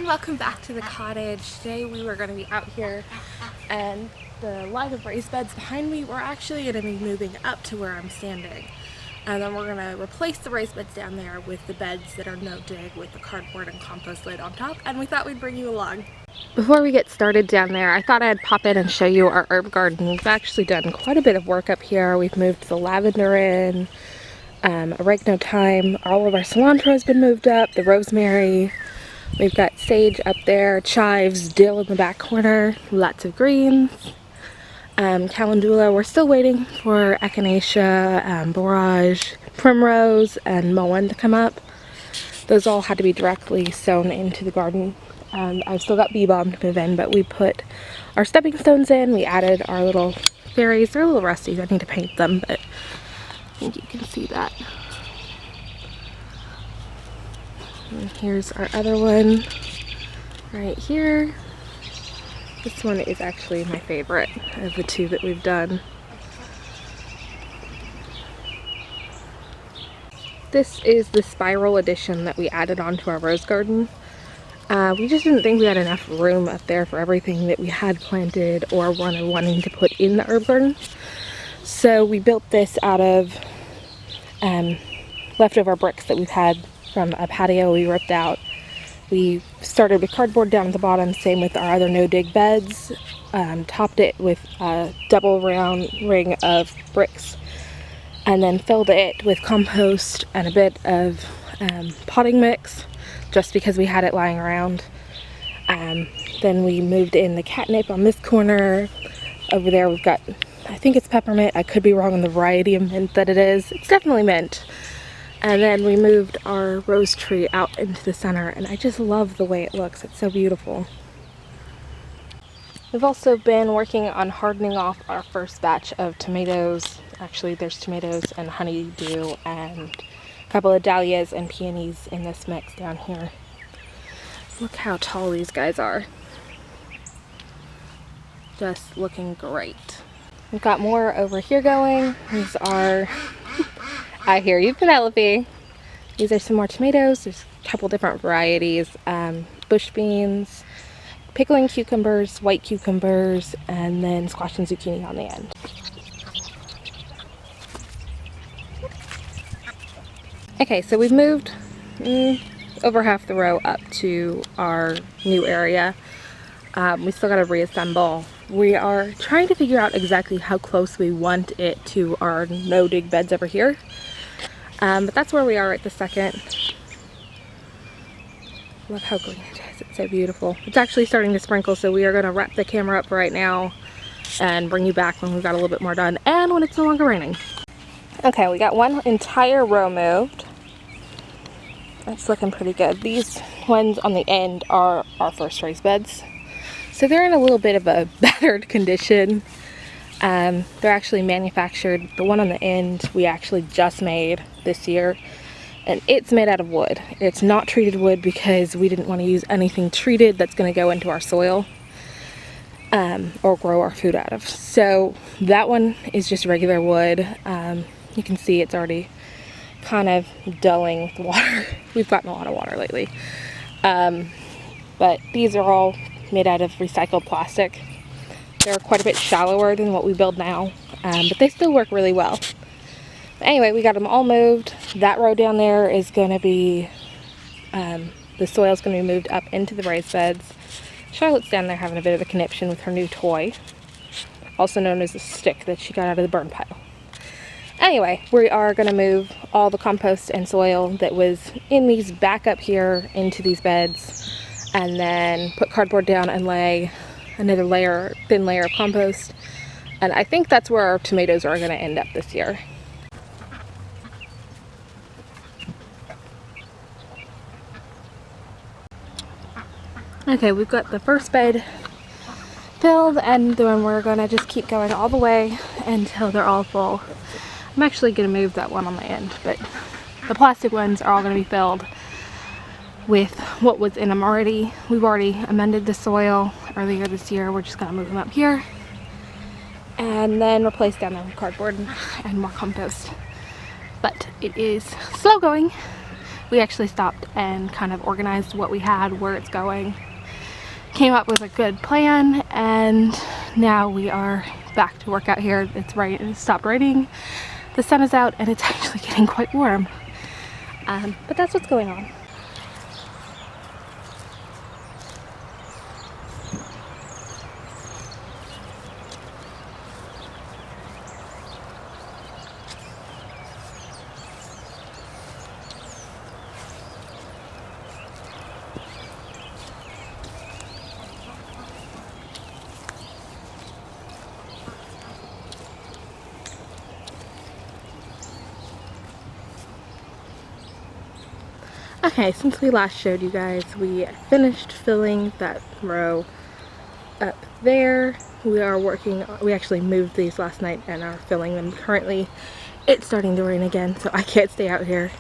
everyone, welcome back to the cottage. Today we were going to be out here and the line of raised beds behind me, we're actually going to be moving up to where I'm standing. And then we're going to replace the raised beds down there with the beds that are no dig with the cardboard and compost lid on top, and we thought we'd bring you along. Before we get started down there, I thought I'd pop in and show you our herb garden. We've actually done quite a bit of work up here. We've moved the lavender in, oregano thyme, all of our cilantro has been moved up, the rosemary. We've got sage up there, chives, dill in the back corner, lots of greens. Calendula, we're still waiting for echinacea, borage, primrose, and mullein to come up. Those all had to be directly sown into the garden. I've still got bee balm to move in, but we put our stepping stones in. We added our little fairies. They're a little rusty, so I need to paint them, but I think you can see that. And here's our other one right here. This one is actually my favorite of the two that we've done. This is the spiral addition that we added onto our rose garden. We just didn't think we had enough room up there for everything that we had planted or wanting to put in the herb garden. So we built this out of leftover bricks that we've had from a patio we ripped out. We started with cardboard down at the bottom, same with our other no-dig beds. Topped it with a double round ring of bricks, and then filled it with compost and a bit of potting mix, just because we had it lying around. Then we moved in the catnip on this corner. Over there we've got, I think it's peppermint, I could be wrong on the variety of mint that it is. It's definitely mint. And then we moved our rose tree out into the center, and I just love the way it looks. It's so beautiful. We've also been working on hardening off our first batch of tomatoes. Actually, there's tomatoes and honeydew and a couple of dahlias and peonies in this mix down here. Look how tall these guys are. Just looking great. We've got more over here going. These are... I hear you, Penelope. These are some more tomatoes. There's a couple different varieties. Bush beans, pickling cucumbers, white cucumbers, and then squash and zucchini on the end. Okay, so we've moved over half the row up to our new area. We still got to reassemble. We are trying to figure out exactly how close we want it to our no-dig beds over here. But that's where we are at the second. Love how green it is. It's so beautiful. It's actually starting to sprinkle, so we are going to wrap the camera up right now and bring you back when we've got a little bit more done and when it's no longer raining. Okay, we got one entire row moved. That's looking pretty good. These ones on the end are our first raised beds. So they're in a little bit of a battered condition. They're actually manufactured. The one on the end we actually just made this year, and it's made out of wood. It's not treated wood because we didn't want to use anything treated that's going to go into our soil or grow our food out of. So that one is just regular wood. You can see it's already kind of dulling with water. We've gotten a lot of water lately. But these are all made out of recycled plastic. They're quite a bit shallower than what we build now, but they still work really well. But anyway, we got them all moved. That row down there is going to be, the soil's going to be moved up into the raised beds. Charlotte's down there having a bit of a conniption with her new toy, also known as a stick that she got out of the burn pile. Anyway, we are going to move all the compost and soil that was in these back up here into these beds, and then put cardboard down and lay another layer, thin layer of compost. And I think that's where our tomatoes are going to end up this year. Okay, we've got the first bed filled, and then we're going to just keep going all the way until they're all full. I'm actually going to move that one on the end, but the plastic ones are all going to be filled with what was in them already. We've already amended the soil earlier this year. We're just going to move them up here and then replace down there with cardboard and more compost. But it is slow going, we actually stopped and kind of organized what we had, where it's going, came up with a good plan, and now we are back to work out here. It's right, it stopped raining, the sun is out, and it's actually getting quite warm. But that's what's going on. Okay, since we last showed you guys, we finished filling that row up there. We actually moved these last night and are filling them currently. It's starting to rain again, so I can't stay out here.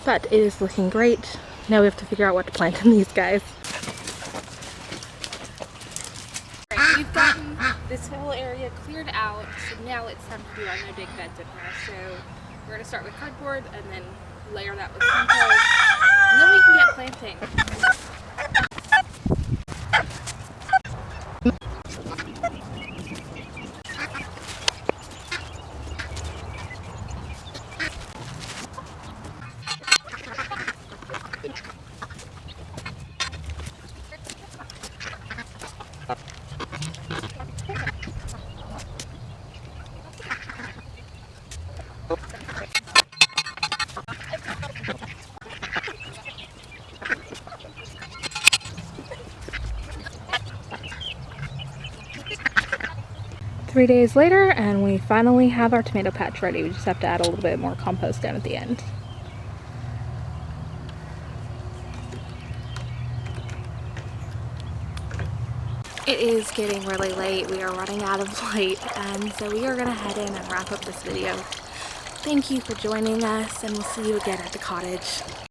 But it is looking great. Now we have to figure out what to plant in these guys. Right, we've gotten this whole area cleared out, so now it's time to do our no dig beds in here. So we're going to start with cardboard and then layer that with compost, and then we can get planting. 3 days later, and we finally have our tomato patch ready. We just have to add a little bit more compost down at the end. It is getting really late. We are running out of light, and so we are going to head in and wrap up this video. Thank you for joining us, and we'll see you again at the cottage.